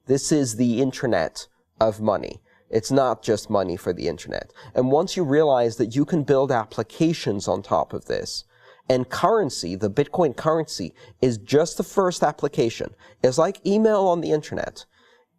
This is the internet of money. It's not just money for the internet. And once you realize that you can build applications on top of this, and currency, the Bitcoin currency, is just the first application. It's like email on the internet.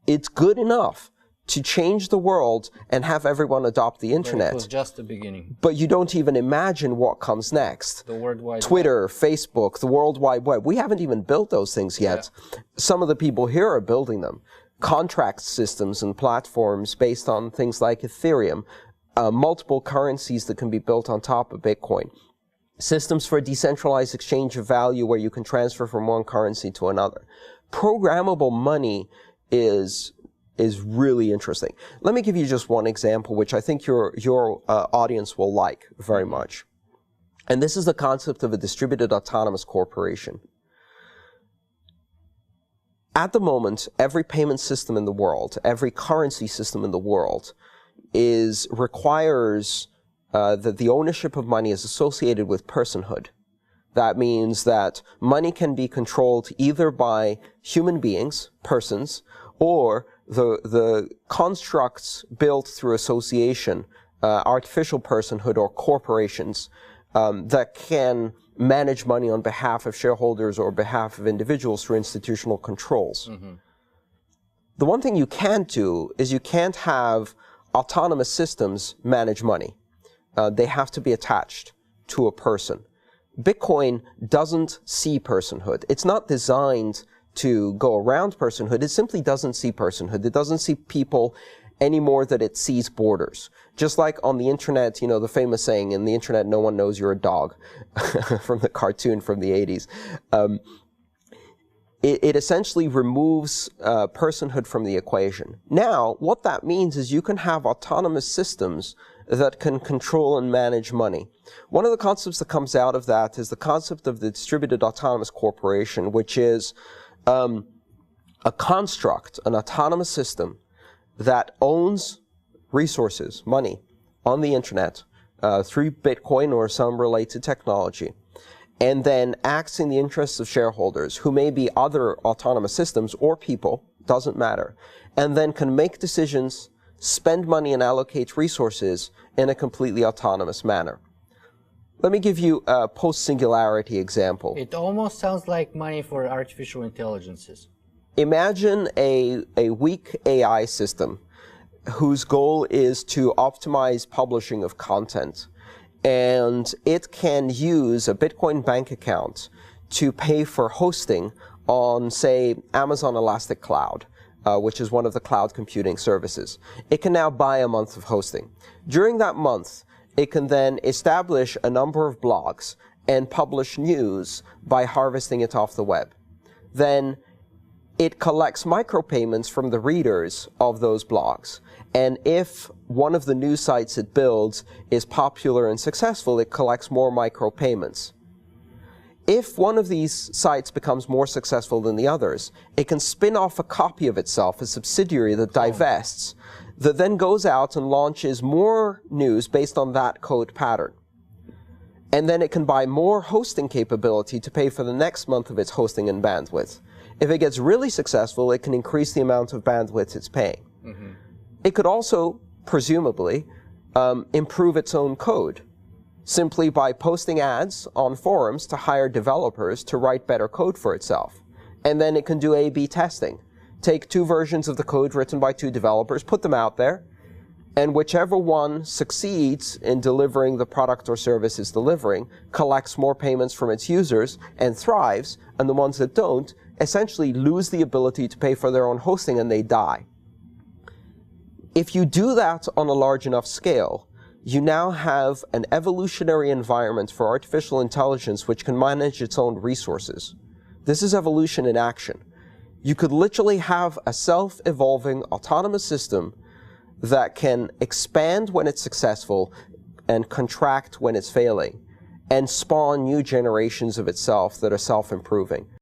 It's good enough to change the world and have everyone adopt the internet. But it was just the beginning. But you don't even imagine what comes next. The World Wide Twitter, Web. Facebook, the World Wide Web. We haven't even built those things yet. Yeah. Some of the people here are building them. Contract systems and platforms based on things like Ethereum, multiple currencies that can be built on top of Bitcoin, systems for decentralized exchange of value where you can transfer from one currency to another. Programmable money is really interesting. Let me give you just one example, which I think your audience will like very much. And this is the concept of a distributed autonomous corporation. At the moment, every payment system in the world, every currency system in the world requires that the ownership of money is associated with personhood. That means that money can be controlled either by human beings, persons, or the constructs built through association, artificial personhood or corporations that can manage money on behalf of shareholders or behalf of individuals through institutional controls. Mm-hmm. The one thing you can't do is you can't have autonomous systems manage money. They have to be attached to a person. Bitcoin doesn't see personhood. It's not designed to go around personhood. It simply doesn't see personhood. It doesn't see people any more than it sees borders. Just like on the internet, you know, the famous saying, in the internet, no one knows you're a dog, from the cartoon from the 80s. It essentially removes personhood from the equation. Now, what that means is you can have autonomous systems that can control and manage money. One of the concepts that comes out of that is the concept of the distributed autonomous corporation, which is a construct, an autonomous system that owns resources, money, on the internet through Bitcoin or some related technology, and then acts in the interests of shareholders, who may be other autonomous systems or people, doesn't matter, and then can make decisions, spend money, and allocate resources in a completely autonomous manner. Let me give you a post-singularity example. It almost sounds like money for artificial intelligences. Imagine a weak AI system whose goal is to optimize publishing of content, and it can use a Bitcoin bank account to pay for hosting on, say, Amazon Elastic Cloud, which is one of the cloud computing services. It can now buy a month of hosting. During that month, it can then establish a number of blogs and publish news by harvesting it off the web. Then it collects micropayments from the readers of those blogs. And if one of the news sites it builds is popular and successful, it collects more micropayments. If one of these sites becomes more successful than the others, it can spin off a copy of itself, a subsidiary that divests, that then goes out and launches more news based on that code pattern. And then it can buy more hosting capability to pay for the next month of its hosting and bandwidth. If it gets really successful, it can increase the amount of bandwidth it's paying. Mm-hmm. It could also, presumably, improve its own code, simply by posting ads on forums to hire developers to write better code for itself. And then it can do A/B testing. Take two versions of the code written by two developers, put them out there, and whichever one succeeds in delivering the product or service it's delivering collects more payments from its users and thrives, and the ones that don't essentially lose the ability to pay for their own hosting and they die. If you do that on a large enough scale, you now have an evolutionary environment for artificial intelligence which can manage its own resources. This is evolution in action. You could literally have a self-evolving autonomous system that can expand when it's successful and contract when it's failing, and spawn new generations of itself that are self-improving.